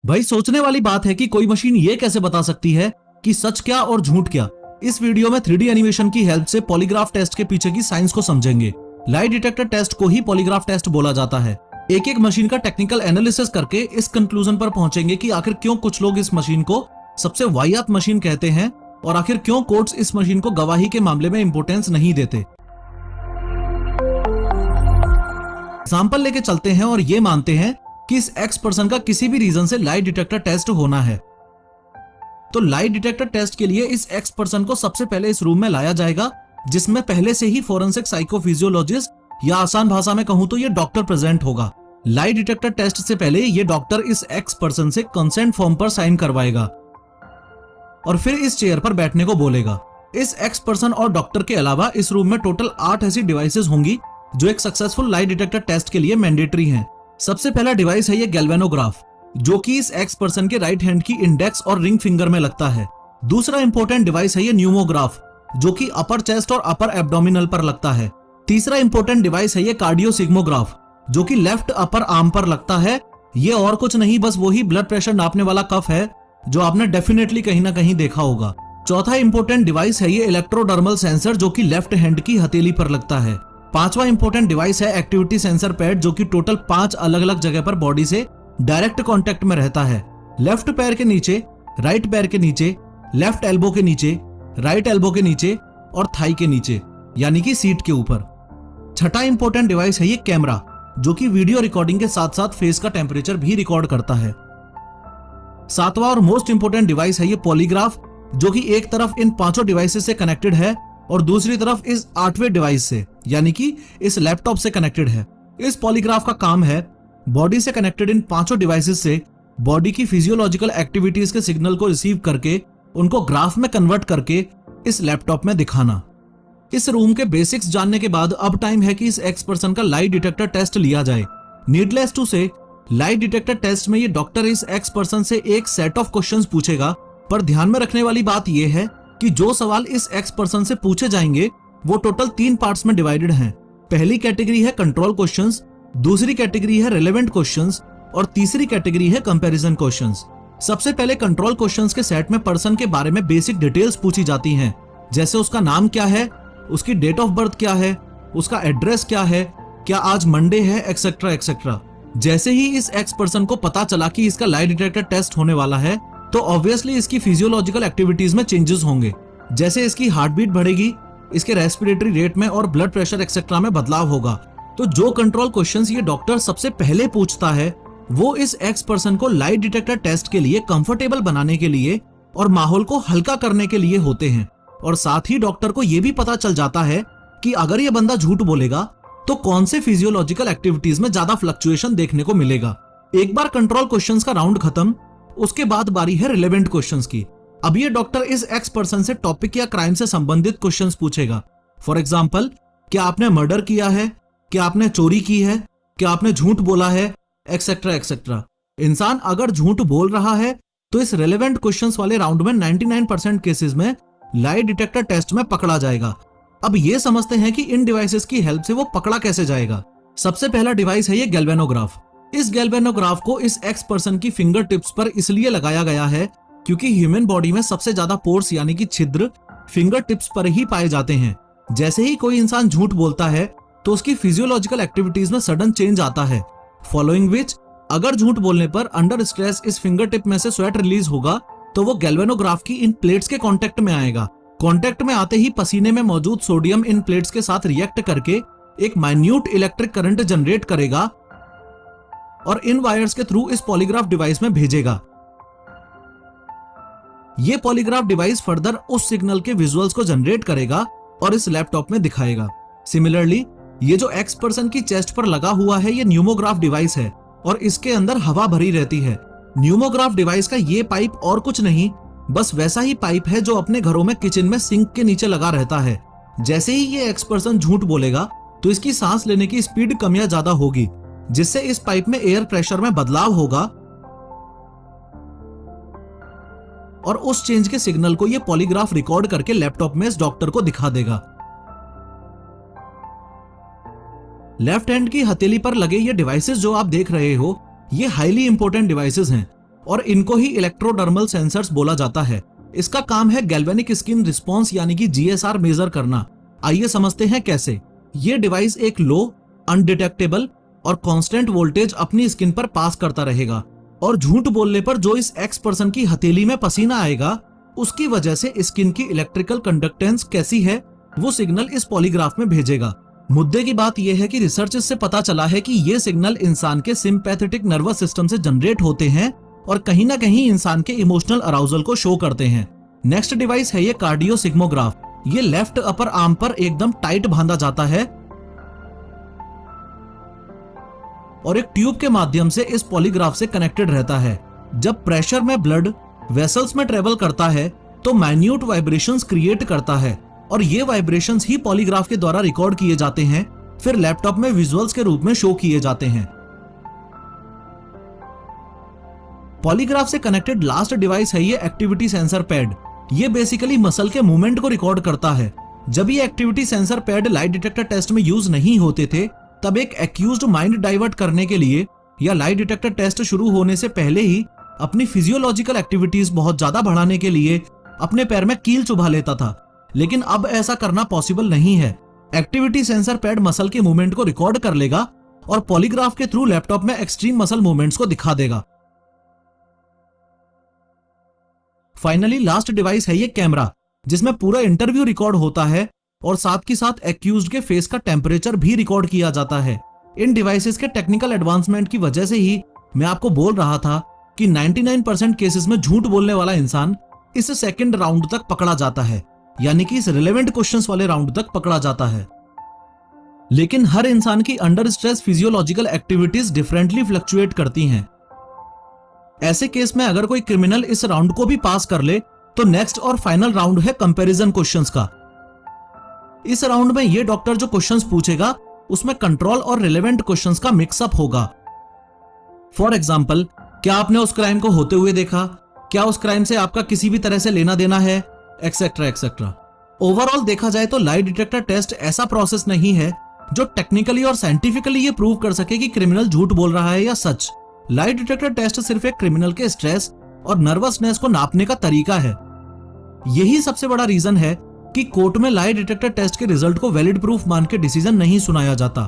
भाई सोचने वाली बात है कि कोई मशीन ये कैसे बता सकती है कि सच क्या और झूठ क्या। इस वीडियो में 3D एनिमेशन की हेल्प से पॉलीग्राफ टेस्ट के पीछे की साइंस को समझेंगे। लाई डिटेक्टर टेस्ट को ही पॉलीग्राफ टेस्ट बोला जाता है। एक एक मशीन का टेक्निकल एनालिसिस करके इस कंक्लूजन पर पहुंचेंगे कि आखिर क्यों कुछ लोग इस मशीन को सबसे वाहियात मशीन कहते हैं और आखिर क्यों कोर्ट्स इस मशीन को गवाही के मामले में इंपोर्टेंस नहीं देते। एग्जाम्पल लेके चलते हैं और ये मानते हैं कि इस एक्स पर्सन का किसी भी रीजन से लाई डिटेक्टर टेस्ट होना है। तो लाई डिटेक्टर टेस्ट के लिए इस एक्स पर्सन को सबसे पहले इस रूम में लाया जाएगा, जिसमें पहले से ही फोरेंसिक साइकोफिजियोलॉजिस्ट या आसान भाषा में कहूं तो ये डॉक्टर प्रेजेंट होगा। लाई डिटेक्टर टेस्ट से पहले ये डॉक्टर इस एक्स पर्सन से कंसेंट फॉर्म पर साइन करवाएगा और फिर इस चेयर पर बैठने को बोलेगा। इस एक्स पर्सन और डॉक्टर के अलावा इस रूम में टोटल 8 ऐसी डिवाइसेस होंगी जो एक सक्सेसफुल लाई डिटेक्टर टेस्ट के लिए मैंडेटरी हैं। सबसे पहला डिवाइस है ये गैल्वेनोग्राफ, जो कि इस एक्स पर्सन के राइट हैंड की इंडेक्स और रिंग फिंगर में लगता है। दूसरा इंपॉर्टेंट डिवाइस है ये न्यूमोग्राफ, जो कि अपर चेस्ट और अपर एब्डोमिनल पर लगता है। तीसरा इंपॉर्टेंट डिवाइस है ये कार्डियोसिग्मोग्राफ, जो कि लेफ्ट अपर आर्म पर लगता है। ये और कुछ नहीं, बस वही ब्लड प्रेशर नापने वाला कफ है जो आपने डेफिनेटली कहीं ना कहीं देखा होगा। चौथा इंपॉर्टेंट डिवाइस है ये इलेक्ट्रोडर्मल सेंसर, जो कि लेफ्ट हैंड की हथेली पर लगता है। पांचवा इंपॉर्टेंट डिवाइस है एक्टिविटी सेंसर पैड, जो कि टोटल 5 अलग अलग जगह पर बॉडी से डायरेक्ट कांटेक्ट में रहता है। लेफ्ट पैर के नीचे, राइट पैर के नीचे, लेफ्ट एल्बो के नीचे, राइट एल्बो के नीचे और थाई के नीचे, यानी कि सीट के ऊपर। छठा इंपॉर्टेंट डिवाइस है ये कैमरा, जो कि वीडियो रिकॉर्डिंग के साथ साथ फेस का टेम्परेचर भी रिकॉर्ड करता है। सातवां और मोस्ट इंपॉर्टेंट डिवाइस है ये पॉलीग्राफ, जो कि एक तरफ इन 5 डिवाइसेस से कनेक्टेड है और दूसरी तरफ इस 8वें डिवाइस से, यानी कि इस लैपटॉप से कनेक्टेड है। इस पॉलीग्राफ का काम है बॉडी से कनेक्टेड इन 5 डिवाइसेस से बॉडी की फिजियोलॉजिकल एक्टिविटीज के सिग्नल को रिसीव करके उनको ग्राफ में कन्वर्ट करके इस लैपटॉप में दिखाना। इस रूम के बेसिक्स जानने के बाद अब टाइम है कि इस एक्स पर्सन का लाई डिटेक्टर टेस्ट लिया जाए। नीडलेस टू से, लाई डिटेक्टर टेस्ट में ये डॉक्टर इस एक्स पर्सन से एक सेट ऑफ क्वेश्चंस पूछेगा, पर ध्यान में रखने वाली बात यह है कि जो सवाल इस एक्स पर्सन से पूछे जाएंगे वो टोटल 3 पार्ट्स में डिवाइडेड हैं। पहली कैटेगरी है कंट्रोल क्वेश्चंस, दूसरी कैटेगरी है रिलेवेंट क्वेश्चंस और तीसरी कैटेगरी है कंपैरिजन क्वेश्चंस। सबसे पहले कंट्रोल क्वेश्चंस के सेट में पर्सन के बारे में बेसिक डिटेल्स पूछी जाती हैं, जैसे उसका नाम क्या है, उसकी डेट ऑफ बर्थ क्या है, उसका एड्रेस क्या है, क्या आज मंडे है, एक्सेट्रा एक्सेट्रा। जैसे ही इस एक्स पर्सन को पता चला कि इसका लाई डिटेक्टर टेस्ट होने वाला है, तो ऑब्वियसली इसकी फिजियोलॉजिकल एक्टिविटीज में चेंजेस होंगे, जैसे इसकी हार्ट बीट बढ़ेगी, इसके रेस्पिरेटरी रेट में और ब्लड प्रेशर एक्सेट्रा में बदलाव होगा। तो जो कंट्रोल क्वेश्चंस ये डॉक्टर सबसे पहले पूछता है वो इस एक्स पर्सन को लाई डिटेक्टर टेस्ट के लिए कंफर्टेबल बनाने के लिए और माहौल को हल्का करने के लिए होते हैं। और साथ ही डॉक्टर को यह भी पता चल जाता है कि अगर ये बंदा झूठ बोलेगा तो कौन से फिजियोलॉजिकल एक्टिविटीज में ज्यादा फ्लक्चुएशन देखने को मिलेगा। एक बार कंट्रोल क्वेश्चंस का राउंड खत्म, उसके बाद बारी है रिलेवेंट क्वेश्चंस की। अब ये डॉक्टर इस एक्स पर्सन से टॉपिक या क्राइम से संबंधित क्वेश्चंस पूछेगा। फॉर एग्जांपल, क्या आपने मर्डर किया है, क्या आपने चोरी की है, क्या आपने झूठ बोला है, एक्सेट्रा एक्सेट्रा। इंसान अगर झूठ बोल रहा है तो इस रिलेवेंट क्वेश्चंस वाले राउंड में 99% केसेस में लाई डिटेक्टर टेस्ट में पकड़ा जाएगा। अब ये समझते हैं कि इन डिवाइसेस की हेल्प से वो पकड़ा कैसे जाएगा। सबसे पहला डिवाइस है ये गैल्वेनोग्राफ। इस गैल्वेनोग्राफ को इस एक्स पर्सन की फिंगर टिप्स पर इसलिए लगाया गया है क्योंकि ह्यूमन बॉडी में सबसे ज्यादा पोर्स यानी कि छिद्र फिंगर टिप्स पर ही पाए जाते हैं। जैसे ही कोई इंसान झूठ बोलता है तो उसकी फिजियोलॉजिकल एक्टिविटीज में सडन चेंज आता है, फॉलोइंग विच अगर झूठ बोलने पर अंडर स्ट्रेस इस फिंगर टिप में से स्वेट रिलीज होगा तो वो गैल्वेनोग्राफ की इन प्लेट्स के कांटेक्ट में आएगा। कांटेक्ट में आते ही पसीने में मौजूद सोडियम इन प्लेट्स के साथ रिएक्ट करके एक माइन्यूट इलेक्ट्रिक करंट जनरेट करेगा और इन वायर्स के थ्रू इस पॉलीग्राफ डिवाइस में भेजेगा। ये पॉलीग्राफ डिवाइस फर्दर उस सिग्नल के विजुअल्स को जनरेट करेगा और इस लैपटॉप में दिखाएगा। सिमिलरली, ये जो एक्स पर्सन की चेस्ट पर लगा हुआ है ये न्यूमोग्राफ डिवाइस है और इसके अंदर हवा भरी रहती है। न्यूमोग्राफ डिवाइस का ये पाइप और कुछ नहीं, बस वैसा ही पाइप है जो अपने घरों में किचन में सिंक के नीचे लगा रहता है। जैसे ही ये एक्स पर्सन झूठ बोलेगा तो इसकी सांस लेने की स्पीड कम या ज्यादा होगी, जिससे इस पाइप में एयर प्रेशर में बदलाव होगा और उस चेंज के सिग्नल को ये पॉलीग्राफ रिकॉर्ड करके लैपटॉप में इस डॉक्टर को दिखा देगा। लेफ्ट हैंड की हथेली पर लगे ये डिवाइसेस जो आप देख रहे हो ये हाईली इंपॉर्टेंट डिवाइसेस हैं और इनको ही इलेक्ट्रोडर्मल सेंसर्स बोला जाता है। इसका काम है गैल्वेनिक स्किन रिस्पॉन्स यानी कि GSR मेजर करना। आइए समझते हैं कैसे। ये डिवाइस एक लो, अनडिटेक्टेबल और कांस्टेंट वोल्टेज अपनी स्किन पर पास करता रहेगा और झूठ बोलने पर जो इस एक्स पर्सन की हथेली में पसीना आएगा उसकी वजह से स्किन की इलेक्ट्रिकल कंडक्टेंस कैसी है वो सिग्नल इस पॉलीग्राफ में भेजेगा। मुद्दे की बात यह है कि रिसर्च से पता चला है कि ये सिग्नल इंसान के सिंपैथेटिक नर्वस सिस्टम से जनरेट होते हैं और कहीं ना कहीं इंसान के इमोशनल अराउजल को शो करते हैं। नेक्स्ट डिवाइस है ये कार्डियो सिग्मोग्राफ। ये लेफ्ट अपर आर्म पर एकदम टाइट बांधा जाता है और एक ट्यूब के माध्यम से इस पॉलीग्राफ से कनेक्टेड रहता है। जब प्रेशर में ब्लड वेसल्स में ट्रेवल करता है तो माइन्यूट वाइब्रेशंस क्रिएट करता है और ये वाइब्रेशंस ही पॉलीग्राफ के द्वारा रिकॉर्ड किए जाते हैं, फिर लैपटॉप में विजुअल्स के रूप में शो किए जाते हैं। पॉलीग्राफ से कनेक्टेड लास्ट डिवाइस है ये एक्टिविटी सेंसर पैड। ये बेसिकली मसल के मूवमेंट को रिकॉर्ड करता है। जब ये activity sensor pad light detector test में यूज नहीं होते थे तब एक एक्यूज्ड माइंड डाइवर्ट करने के लिए या लाइट डिटेक्टर टेस्ट शुरू होने से पहले ही अपनी फिजियोलॉजिकल एक्टिविटीज बहुत ज्यादा बढ़ाने के लिए अपने पैर में कील चुभा लेता था, लेकिन अब ऐसा करना पॉसिबल नहीं है। एक्टिविटी सेंसर पैड मसल के मूवमेंट को रिकॉर्ड कर लेगा और पॉलीग्राफ के थ्रू लैपटॉप में एक्सट्रीम मसल मूवमेंट्स को दिखा देगा। फाइनली लास्ट डिवाइस है ये कैमरा, जिसमें पूरा इंटरव्यू रिकॉर्ड होता है और साथ ही साथ एक्यूज्ड के फेस का टेम्परेचर भी रिकॉर्ड किया जाता है। इन डिवाइसेस के टेक्निकल एडवांसमेंट की वजह से ही मैं आपको बोल रहा था कि 99% केसेस में झूठ बोलने वाला इंसान इस सेकंड राउंड तक पकड़ा जाता है, यानी कि इस रिलेवेंट क्वेश्चंस वाले राउंड तक पकड़ा जाता है। लेकिन हर इंसान की under stress physiological activities differently fluctuate करती हैं। ऐसे केस में अगर कोई क्रिमिनल इस राउंड को भी पास कर ले तो नेक्स्ट और फाइनल राउंड है कंपैरिजन क्वेश्चंस का। इस राउंड में ये डॉक्टर जो क्वेश्चंस पूछेगा उसमें कंट्रोल और रिलेवेंट क्वेश्चंस का मिक्सअप होगा। फॉर एग्जाम्पल, क्या आपने उस क्राइम को होते हुए देखा, क्या उस क्राइम से आपका किसी भी तरह से लेना देना है, एक्सेट्रा एक्सेट्रा। ओवरऑल देखा जाए तो लाइट डिटेक्टर टेस्ट ऐसा प्रोसेस नहीं है जो टेक्निकली और साइंटिफिकली ये प्रूव कर सके कि क्रिमिनल झूठ बोल रहा है या सच। लाइट डिटेक्टर टेस्ट सिर्फ एक क्रिमिनल के स्ट्रेस और नर्वसनेस को नापने का तरीका है। यही सबसे बड़ा रीजन है कि कोर्ट में लाइट डिटेक्टर टेस्ट के रिजल्ट को वैलिड प्रूफ मान के डिसीजन नहीं सुनाया जाता।